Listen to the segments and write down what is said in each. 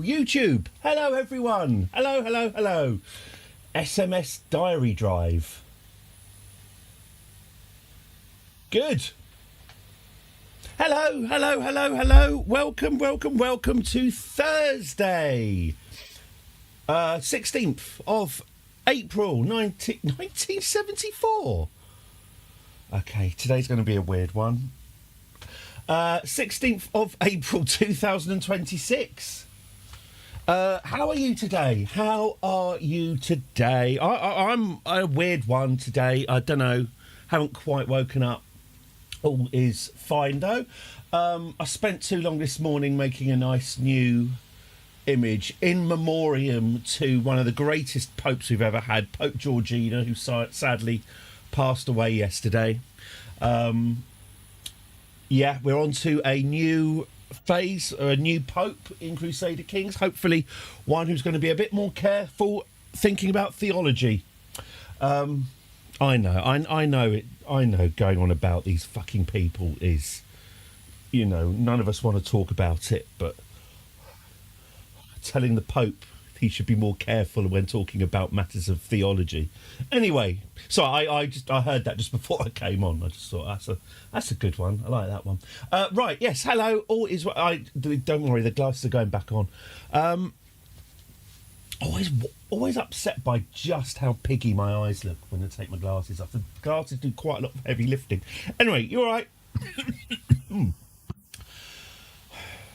YouTube. Hello, everyone. Hello, hello, hello. SMS diary drive. Good. Hello, hello, hello, hello. Welcome, welcome, welcome to Thursday, 16th of April, 1974. Okay, today's going to be a weird one. 16th of April 2026. How are you today? How are you today? I'm a weird one today. I don't know. Haven't quite woken up. All is fine though. I spent too long this morning making a nice new image in memoriam to one of the greatest popes we've ever had, Pope Georgina, who sadly passed away yesterday. Yeah, we're on to a new phase, a new pope in Crusader Kings. Hopefully one who's going to be a bit more careful thinking about theology. I know going on about these fucking people is, you know, none of us want to talk about it, but telling the Pope he should be more careful when talking about matters of theology. Anyway, so I heard that just before I came on. I just thought that's a good one. I like that one. Right, yes, hello. All is don't worry, the glasses are going back on. Always upset by just how piggy my eyes look when I take my glasses off. The glasses do quite a lot of heavy lifting. Anyway, you all right?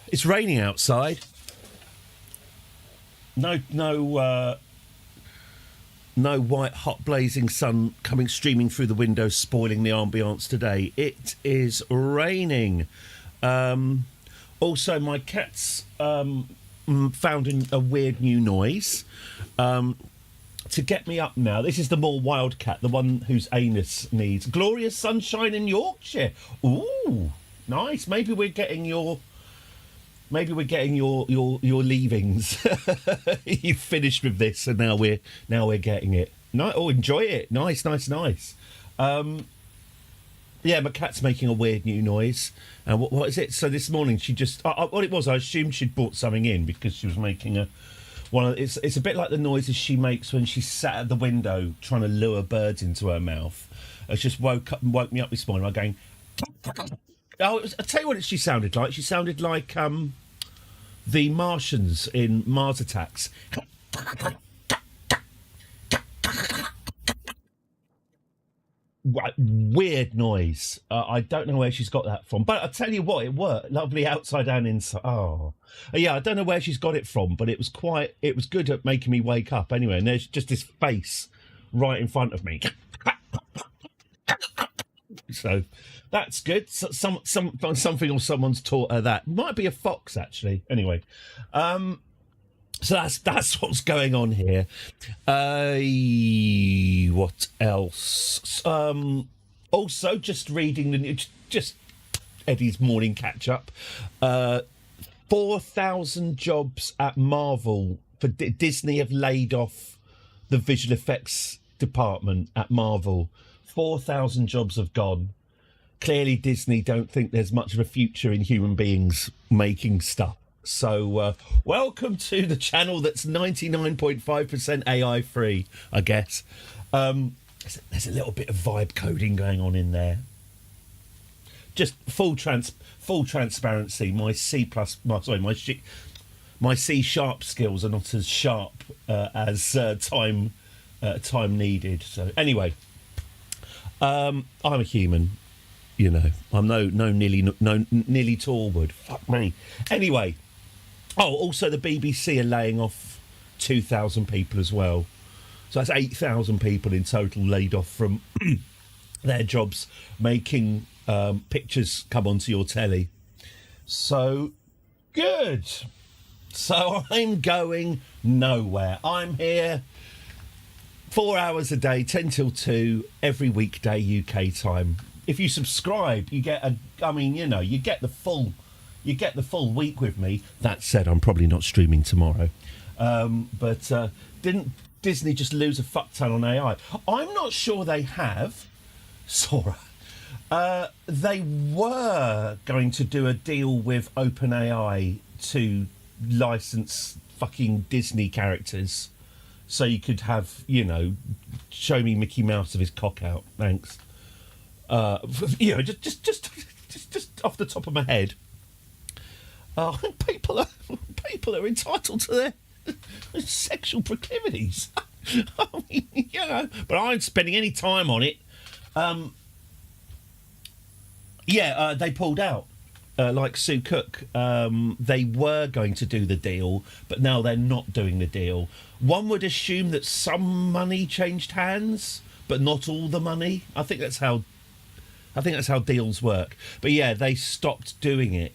It's raining outside. No white hot blazing sun coming streaming through the window spoiling the ambience today. It is raining. Also, my cats found a weird new noise to get me up now. This is the more wild cat, the one whose anus needs glorious sunshine in Yorkshire. Ooh, nice. Maybe we're getting your leavings. You finished with this, and now we're getting it. No, oh, enjoy it. Nice. Yeah, my cat's making a weird new noise. And what is it? So this morning she just what it was, I assumed she'd brought something in because she was making it's a bit like the noises she makes when she's sat at the window trying to lure birds into her mouth. It's just woke me up this morning by going. I'll tell you what she sounded like. She sounded like the Martians in Mars Attacks. Weird noise. I don't know where she's got that from, but I'll tell you what, it worked. Lovely outside and inside. Oh, yeah, I don't know where she's got it from, but it was good at making me wake up anyway. And there's just this face right in front of me. So that's good. Something or someone's taught her that. Might be a fox, actually. Anyway, so that's what's going on here. What else? Also, just reading the news. Just Eddie's morning catch up. 4,000 jobs at Marvel for Disney have laid off the visual effects department at Marvel. 4,000 jobs have gone. Clearly Disney don't think there's much of a future in human beings making stuff. So welcome to the channel that's 99.5% AI free, I guess. There's a little bit of vibe coding going on in there. Just full transparency. My C# skills are not as sharp as time needed. So anyway, I'm a human. You know, I'm no Nearly Torwood. Fuck me. Anyway, also the BBC are laying off 2,000 people as well. So that's 8,000 people in total laid off from their jobs making pictures come onto your telly. So good. So I'm going nowhere. I'm here 4 hours a day, 10 till 2, every weekday UK time. If you subscribe, you get you get the full week with me. That said, I'm probably not streaming tomorrow. But didn't Disney just lose a fuck ton on AI? I'm not sure they have, Sora. They were going to do a deal with OpenAI to license fucking Disney characters, so you could have, show me Mickey Mouse with his cock out. Thanks. Just off the top of my head. People are entitled to their sexual proclivities. I mean, but I ain't spending any time on it. They pulled out. Like Sue Cook, they were going to do the deal, but now they're not doing the deal. One would assume that some money changed hands, but not all the money. I think that's how deals work. But yeah, they stopped doing it,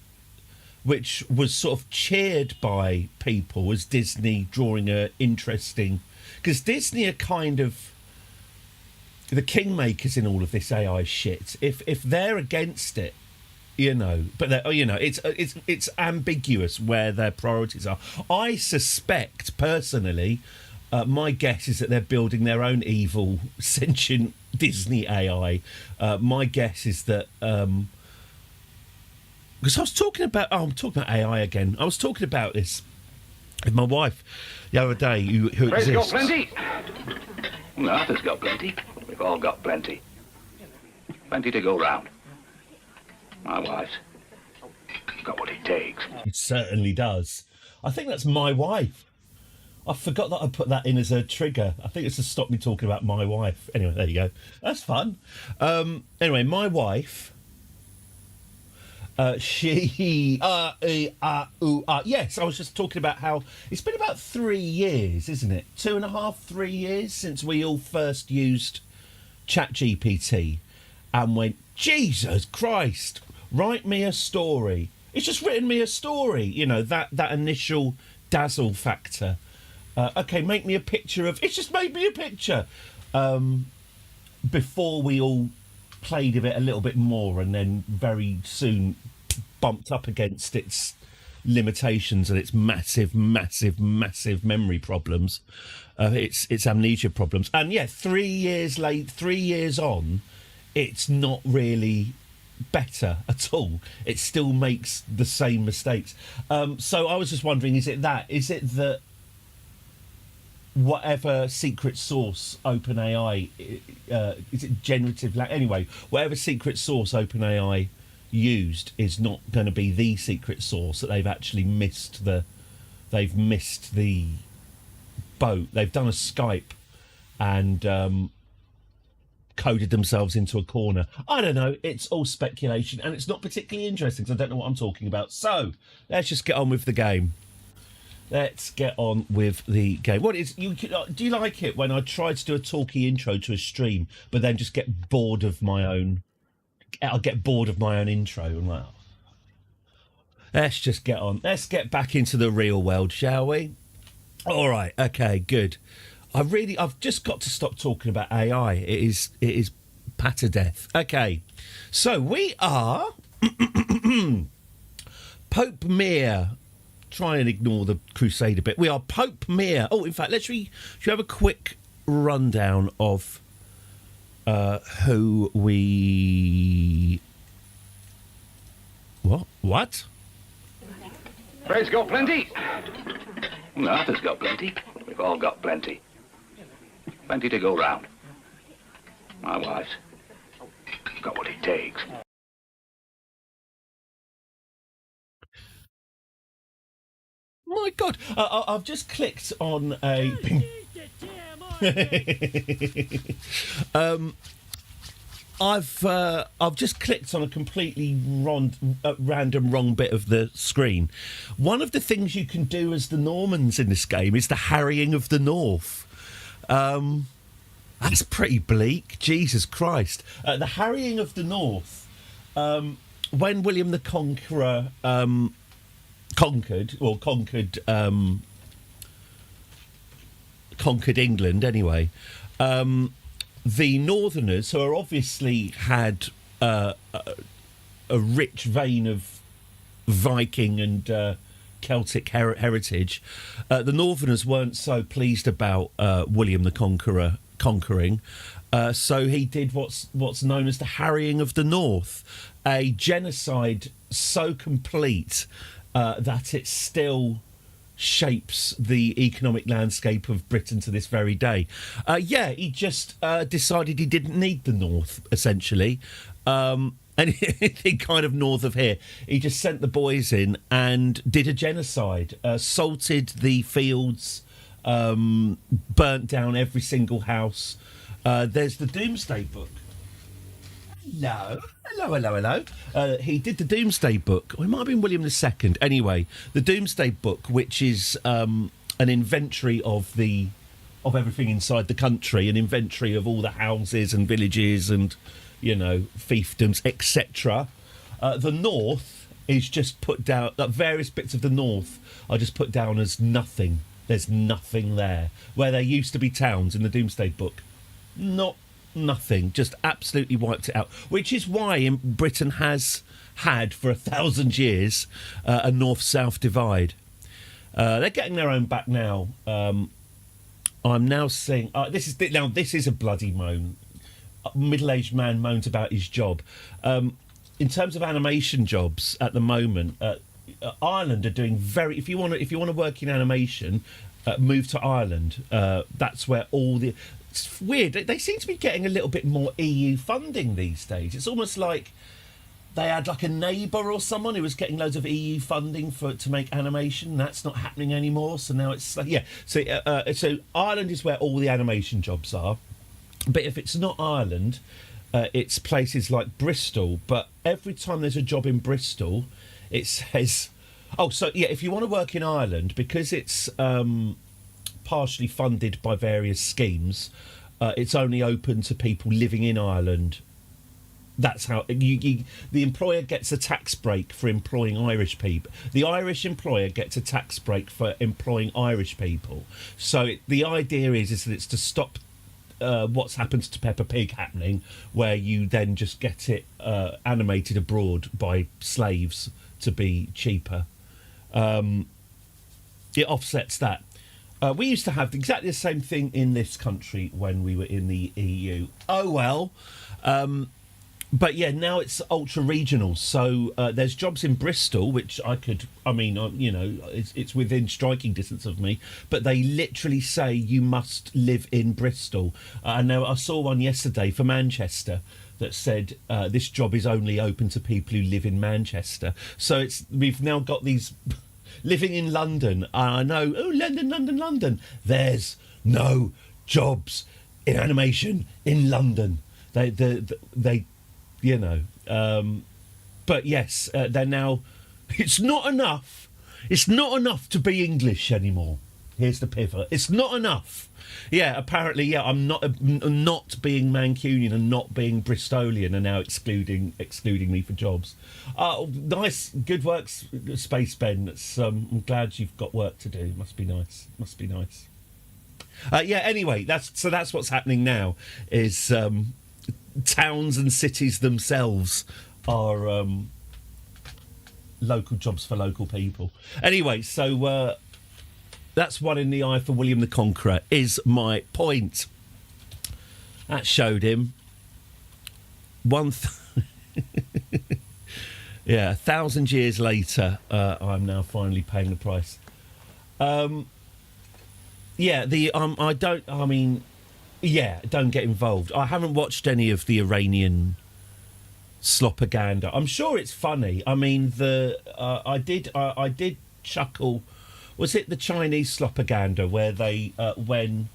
which was sort of cheered by people as Disney drawing a interesting, because Disney are kind of the kingmakers in all of this AI shit. If they're against it, but it's ambiguous where their priorities are. I suspect, personally, my guess is that they're building their own evil, sentient Disney AI. My guess is that because I'm talking about AI again. I was talking about this with my wife the other day, who Fred's exists. got plenty. Arthur's got plenty. We've all got plenty. Plenty to go round. My wife's got what it takes. It certainly does. I think that's my wife. I forgot that I put that in as a trigger. I think it's to stop me talking about my wife. Anyway, there you go. That's fun. Anyway, my wife, yes, I was just talking about how it's been about 3 years, isn't it? 2.5, 3 years since we all first used ChatGPT and went, Jesus Christ, write me a story. It's just written me a story, that initial dazzle factor. Okay, make me a picture of... It's just made me a picture. Before we all played with it a little bit more and then very soon bumped up against its limitations and its massive memory problems, its amnesia problems. And yeah, 3 years on, it's not really better at all. It still makes the same mistakes. So I was just wondering, is it that whatever secret source OpenAI, is it generative? Anyway, whatever secret source OpenAI used is not going to be the secret source, that they've actually missed the boat. They've done a Skype and coded themselves into a corner. I don't know. It's all speculation, and it's not particularly interesting because I don't know what I'm talking about. So let's just get on with the game. What is do you like it when I try to do a talky intro to a stream, but then just get bored of my own? I'll get bored of my own intro. I'm like, let's just get on. Let's get back into the real world, shall we? All right. Okay. Good. I've just got to stop talking about AI. It is patter death. Okay. So we are Pope Mir. Try and ignore the Crusader bit. We are Pope Mir. Oh, in fact, should we have a quick rundown of who we... What? Fred's got plenty. Arthur's got plenty. We've all got plenty. Plenty to go round. My wife's got what it takes. My God, I've just clicked on a... I've just clicked on a completely random wrong bit of the screen. One of the things you can do as the Normans in this game is the harrying of the North. That's pretty bleak. Jesus Christ. The harrying of the North. When William the Conqueror conquered England anyway, the Northerners, who are obviously had a rich vein of Viking and Celtic heritage, the Northerners weren't so pleased about William the Conqueror conquering, so he did what's known as the harrying of the North, a genocide so complete that it's still shapes the economic landscape of Britain to this very day. He just decided he didn't need the North, essentially. Anything kind of north of here. He just sent the boys in and did a genocide, salted the fields, burnt down every single house. There's the Doomsday Book. Hello. He did the Doomsday Book. Or it might have been William II. Anyway, the Doomsday Book, which is an inventory of everything inside the country, an inventory of all the houses and villages and, fiefdoms, etc. The North is just put down. Various bits of the North are just put down as nothing. There's nothing there. Where there used to be towns in the Doomsday Book, nothing, just absolutely wiped it out, which is why Britain has had for 1,000 years a north-south divide. They're getting their own back now. I'm now seeing this is a bloody moan. A middle-aged man moans about his job. In terms of animation jobs at the moment, Ireland are doing very. If you want to work in animation, move to Ireland. That's where all the. It's weird. They seem to be getting a little bit more EU funding these days. It's almost like they had like a neighbour or someone who was getting loads of EU funding to make animation. That's not happening anymore. So now it's So Ireland is where all the animation jobs are. But if it's not Ireland, it's places like Bristol. But every time there's a job in Bristol, it says, if you want to work in Ireland, because it's partially funded by various schemes, it's only open to people living in Ireland. That's how the employer gets a tax break for employing Irish people. The Irish employer gets a tax break for employing Irish people. So the idea is that it's to stop what's happened to Peppa Pig happening, where you then just get it animated abroad by slaves to be cheaper. It offsets that. We used to have exactly the same thing in this country when we were in the EU. Oh, well. But yeah, now it's ultra regional. So there's jobs in Bristol, which it's within striking distance of me. But they literally say you must live in Bristol. And now I saw one yesterday for Manchester that said this job is only open to people who live in Manchester. So we've now got these living in London. I know, London. There's no jobs in animation in London. They but yes, they're now. It's not enough. It's not enough to be English anymore. Here's the pivot. It's not enough. Yeah, apparently, yeah. I'm not being Mancunian and not being Bristolian are now excluding me for jobs. Nice, good work, Space Ben. I'm glad you've got work to do. Must be nice. Anyway, that's what's happening now. Is towns and cities themselves are local jobs for local people. Anyway, so that's one in the eye for William the Conqueror, is my point. That showed him. 1,000 years later, I'm now finally paying the price. Don't get involved. I haven't watched any of the Iranian slopaganda. I'm sure it's funny. I mean, I did chuckle. Was it the Chinese slopaganda where they, when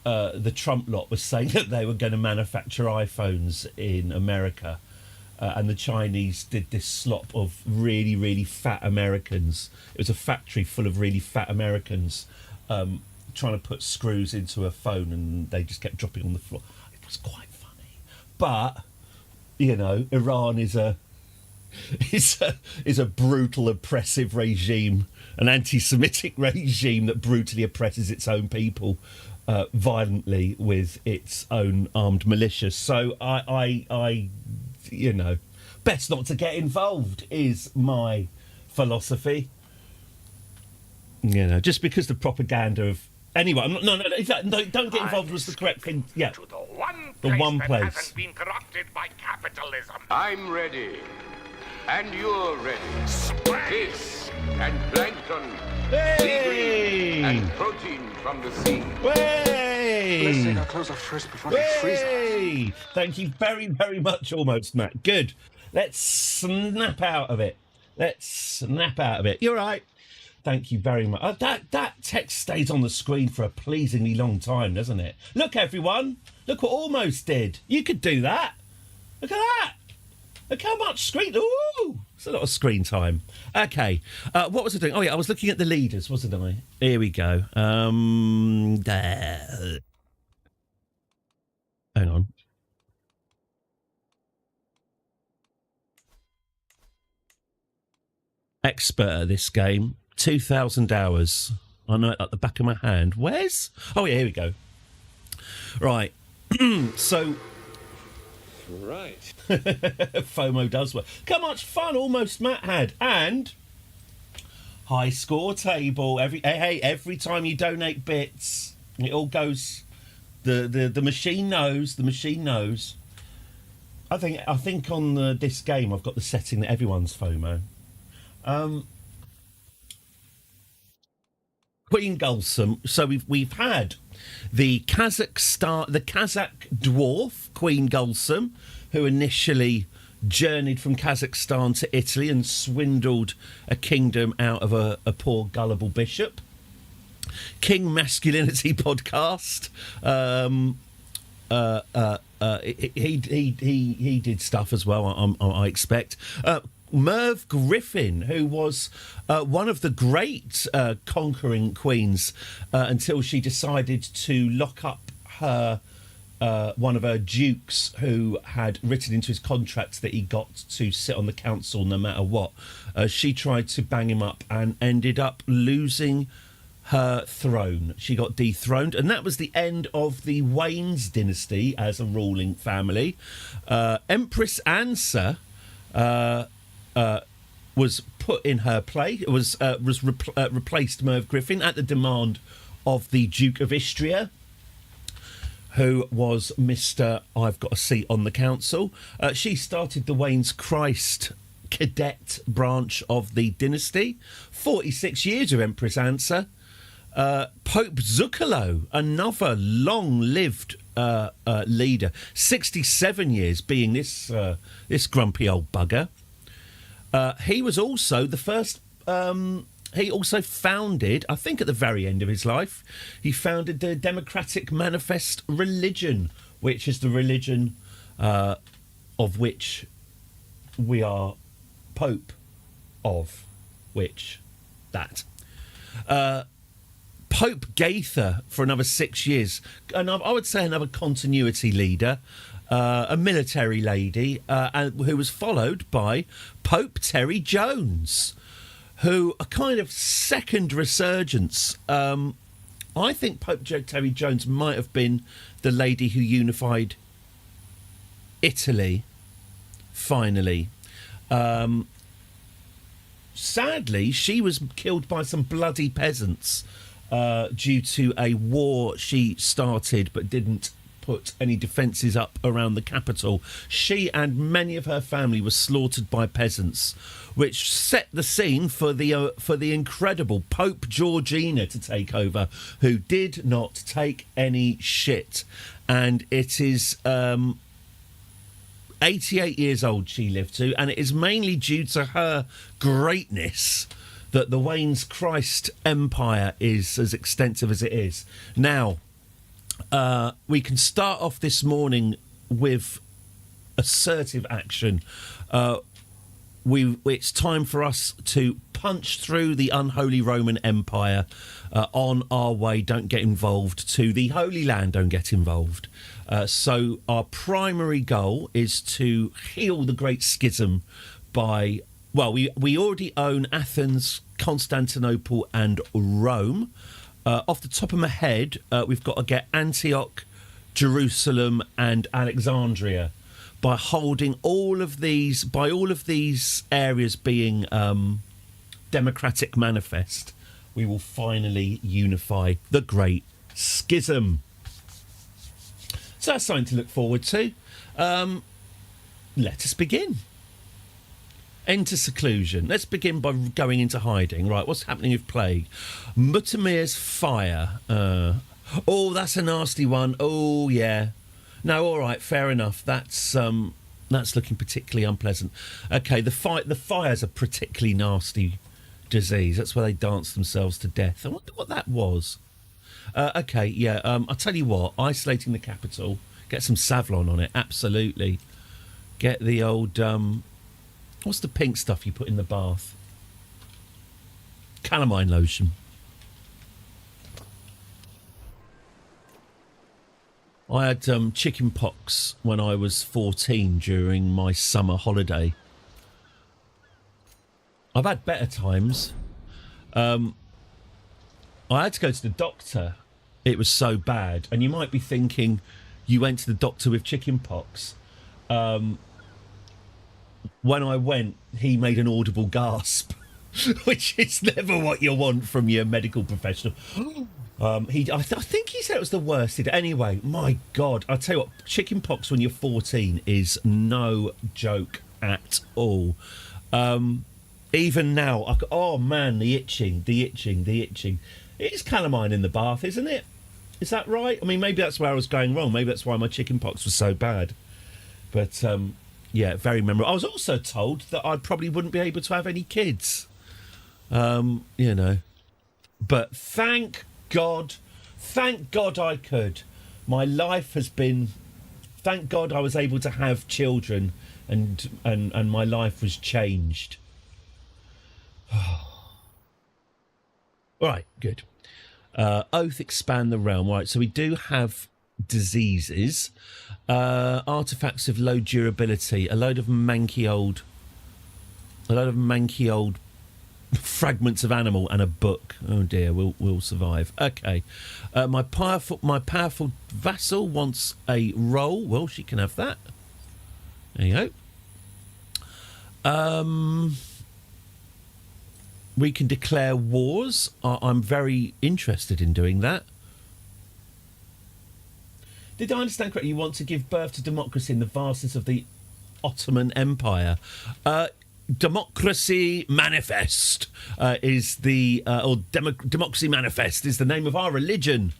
the Trump lot was saying that they were going to manufacture iPhones in America, and the Chinese did this slop of really, really fat Americans. It was a factory full of really fat Americans trying to put screws into a phone, and they just kept dropping on the floor. It was quite funny. But, Iran is a brutal, oppressive regime, an anti-Semitic regime that brutally oppresses its own people violently with its own armed militia. So I best not to get involved is my philosophy. Just because the propaganda of anyway, no, don't get involved was the correct thing. Yeah, to the one place that hasn't been corrupted by capitalism. I'm ready. And you're ready. Fish and plankton. Hey! and protein from the sea. Way! Let's take our clothes off first before they freeze. Way! Thank you very, very much, Almost Matt. Good. Let's snap out of it. You're right. Thank you very much. That text stays on the screen for a pleasingly long time, doesn't it? Look, everyone. Look what Almost did. You could do that. Look at that. Look how much screen. Ooh, it's a lot of screen time. Okay. What was I doing? Oh, yeah, I was looking at the leaders, wasn't I? Here we go. There. Hang on. Expert at this game. 2,000 hours. I know it at the back of my hand. Where's? Oh, yeah, here we go. Right. So. Right. FOMO does work. Look how much fun Almost Matt had. And high score table. Every time you donate bits, it all goes. The machine knows. The machine knows. I think on this game I've got the setting that everyone's FOMO. Queen Gulsum. So we've had the Kazakh dwarf Queen Gulsum, who initially journeyed from Kazakhstan to Italy and swindled a kingdom out of a poor gullible bishop. King Masculinity podcast. He did stuff as well. I expect. Merv Griffin, who was one of the great conquering queens until she decided to lock up her one of her dukes, who had written into his contract that he got to sit on the council no matter what. She tried to bang him up and ended up losing her throne. She got dethroned, and that was the end of the Waynes dynasty as a ruling family. Empress Ansa was put in her place. It was replaced Merv Griffin at the demand of the Duke of Istria, who was Mr. I've got a seat on the council. She started the Wayne's Christ cadet branch of the dynasty. 46 years of Empress Ansa. Pope Zuccolo, another long-lived leader. 67 years being this grumpy old bugger. He was also the first. He also founded, I think at the very end of his life, he founded the Democratic Manifest Religion, which is the religion of which we are Pope of, which that. Pope Gaither for another 6 years, and I would say another continuity leader. A military lady, who was followed by Pope Terry Jones, who a kind of second resurgence. I think Pope Terry Jones might have been the lady who unified Italy, finally. Sadly, she was killed by some bloody peasants due to a war she started but didn't put any defences up around the capital. She and many of her family were slaughtered by peasants, which set the scene for the incredible Pope Georgina to take over, who did not take any shit. And it is 88 years old she lived to, and it is mainly due to her greatness that the Wayne's Christ Empire is as extensive as it is. Now, we can start off this morning with assertive action. It's time for us to punch through the unholy Roman Empire on our way, don't get involved, to the Holy Land, don't get involved. So our primary goal is to heal the Great Schism by... Well, we already own Athens, Constantinople and Rome. Off the top of my head, we've got to get Antioch, Jerusalem and Alexandria. By holding all of these areas being democratic manifest, we will finally unify the Great Schism. So that's something to look forward to. Let us begin. Enter seclusion. Let's begin by going into hiding. Right, what's happening with plague? Mutamir's fire. Oh, that's a nasty one. Oh, yeah. No, all right, fair enough. That's looking particularly unpleasant. Okay, the fire's a particularly nasty disease. That's where they dance themselves to death. I wonder what that was. Okay, yeah. I'll tell you what. Isolating the capital. Get some Savlon on it. Absolutely. Get the old. What's the pink stuff you put in the bath? Calamine lotion. I had chicken pox when I was 14 during my summer holiday. I've had better times. I had to go to the doctor. It was so bad. And you might be thinking, you went to the doctor with chicken pox. When I went, he made an audible gasp, which is never what you want from your medical professional. I think he said it was the worst. Anyway, my God, I tell you what, chicken pox when you're 14 is no joke at all. Even now, oh man, the itching. It is calamine in the bath, isn't it? Is that right? I mean, maybe that's where I was going wrong. Maybe that's why my chicken pox was so bad. But yeah, very memorable. I was also told that I probably wouldn't be able to have any kids. You know, but thank God I could. My life has been. Thank God I was able to have children, and my life was changed. Right, good. Oath, expand the realm. Right, so we do have diseases, artifacts of low durability, a load of manky old fragments of animal, and a book. Oh dear, we'll survive. Okay, my powerful vassal wants a roll. Well, she can have that. There you go. We can declare wars. I'm very interested in doing that. Did I understand correctly? You want to give birth to democracy in the vastness of the Ottoman Empire? Democracy Manifest is the Democracy Manifest is the name of our religion.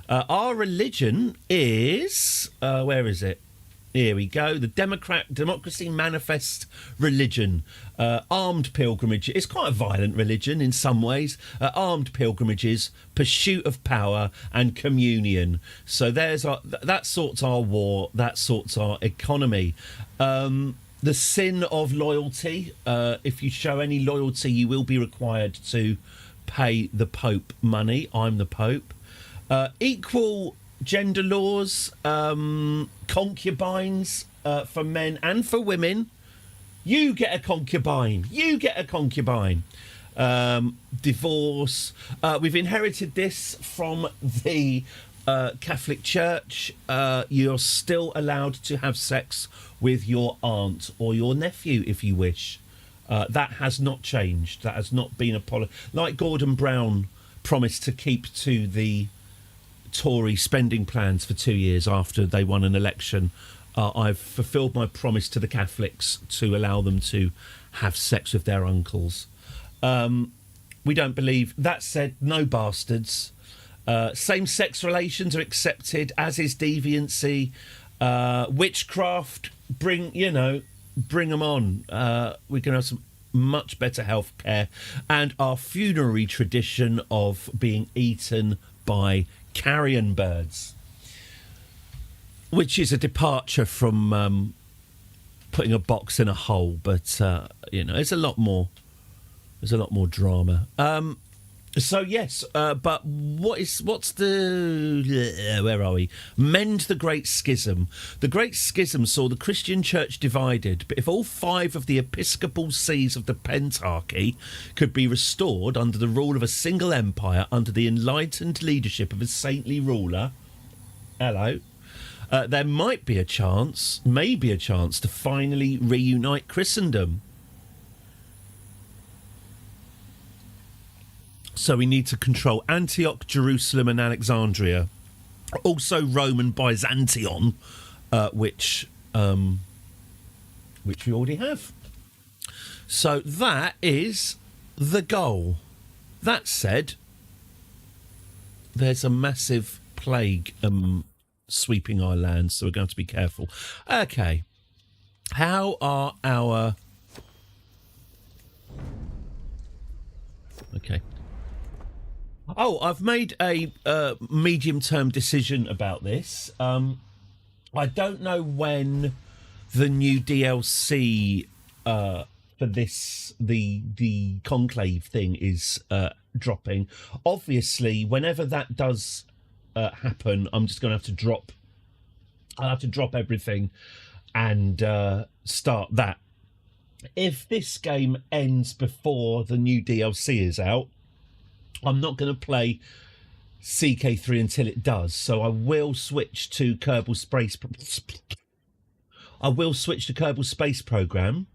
Our religion is where is it? Here we go. The Democracy Manifest religion. Armed pilgrimage. It's quite a violent religion in some ways. Armed pilgrimages, pursuit of power, and communion. So that sorts our war. That sorts our economy. The sin of loyalty. If you show any loyalty, you will be required to pay the Pope money. I'm the Pope. Equal gender laws, concubines for men and for women. You get a concubine. Divorce. We've inherited this from the Catholic Church. You're still allowed to have sex with your aunt or your nephew if you wish. That has not changed. That has not been like Gordon Brown promised to keep to the Tory spending plans for 2 years after they won an election. I've fulfilled my promise to the Catholics to allow them to have sex with their uncles. We don't believe. That said, no bastards. Same-sex relations are accepted, as is deviancy. Witchcraft, bring them on. We're going to have some much better health care. And our funerary tradition of being eaten by carrion birds, which is a departure from putting a box in a hole, but it's a lot more drama. So yes, but what's the where are we? Mend the Great Schism. The Great Schism saw the Christian Church divided, but if all 5 of the episcopal sees of the Pentarchy could be restored under the rule of a single empire under the enlightened leadership of a saintly ruler, there might be a chance, to finally reunite Christendom. So we need to control Antioch, Jerusalem and Alexandria. Also Rome and Byzantium, which we already have. So that is the goal. That said, there's a massive plague sweeping our lands, so we're going to be careful. Okay. How are our... Okay. Oh, I've made a medium-term decision about this. I don't know when the new DLC for this, the Conclave thing is dropping. Obviously, whenever that does happen, I'm just going to have to drop... I'll have to drop everything and start that. If this game ends before the new DLC is out, I'm not going to play CK3 until it does. So I will switch to Kerbal Space. I will switch to Kerbal Space Program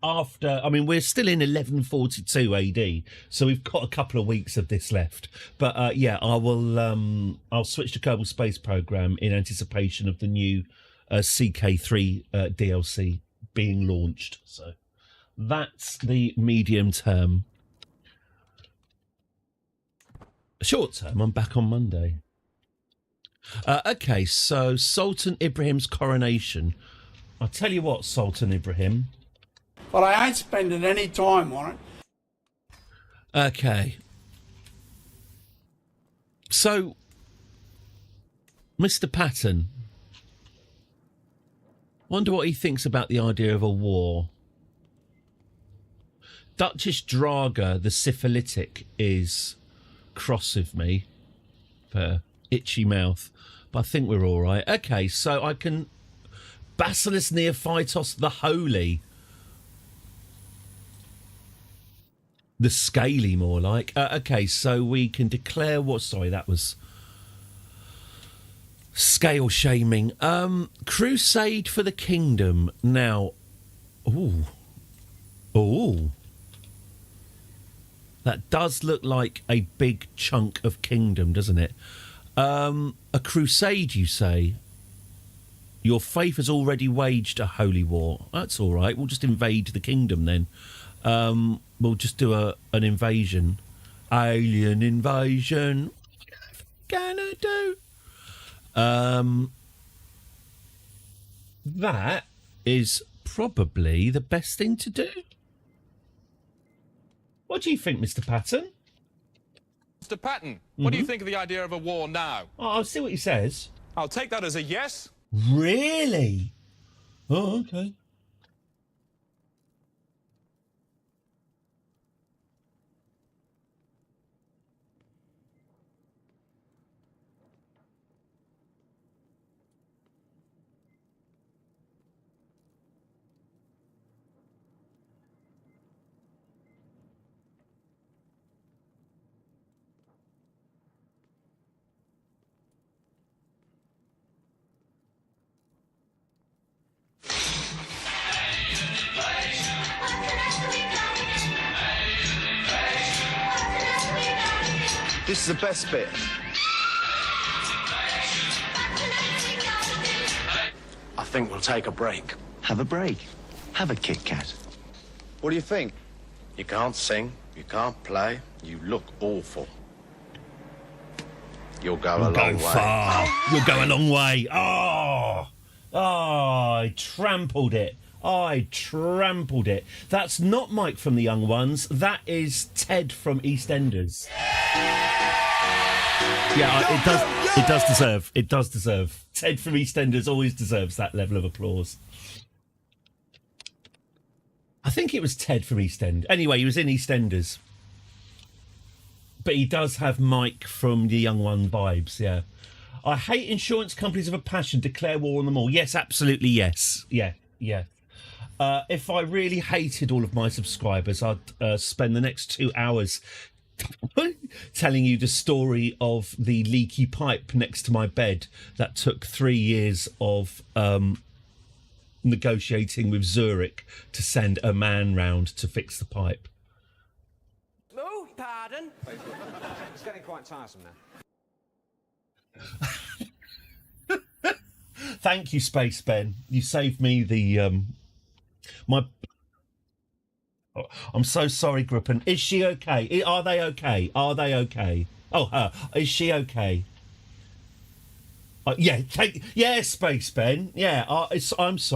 after. I mean, we're still in 1142 AD, so we've got a couple of weeks of this left. But yeah, I will. I'll switch to Kerbal Space Program in anticipation of the new CK3 DLC being launched. So that's the medium term. Short term, I'm back on Monday. Okay, so Sultan Ibrahim's coronation. I'll tell you what, Sultan Ibrahim. But I ain't spending any time on it. Okay. So, Mr. Patton, wonder what he thinks about the idea of a war. Duchess Draga, the syphilitic, is cross with me for itchy mouth, but I think we're all right. Okay, so I can Basilis Neophytos the Holy, the Scaly more like. Okay, so we can declare what? Sorry, that was scale shaming. Crusade for the Kingdom now. Ooh. That does look like a big chunk of kingdom, doesn't it? A crusade, you say? Your faith has already waged a holy war. That's all right. We'll just invade the kingdom then. We'll just do an invasion. Alien invasion. Gonna do. That is probably the best thing to do. What do you think, Mr. Patton? Mr. Patton, what do you think of the idea of a war now? Oh, I'll see what he says. I'll take that as a yes. Really? Oh, okay. This is the best bit. I think we'll take a break. Have a break. Have a Kit Kat. What do you think? You can't sing, you can't play, you look awful. You'll go a long way. Far. You'll go a long way. Oh, I trampled it. That's not Mike from The Young Ones. That is Ted from EastEnders. Yeah, it does deserve. Ted from EastEnders always deserves that level of applause. I think it was Ted from EastEnders. Anyway, he was in EastEnders. But he does have Mike from The Young One vibes, yeah. I hate insurance companies of a passion. Declare war on them all. Yes, absolutely, yes. Yeah. If I really hated all of my subscribers, I'd spend the next 2 hours telling you the story of the leaky pipe next to my bed that took 3 years of negotiating with Zurich to send a man round to fix the pipe. Oh, pardon? It's getting quite tiresome now. Thank you, Space Ben. You saved me the my I'm so sorry, Grippen. Is she okay? Are they okay? Are they okay? Oh, her. Is she okay? Yeah, Space Ben. Yeah, I'm sorry.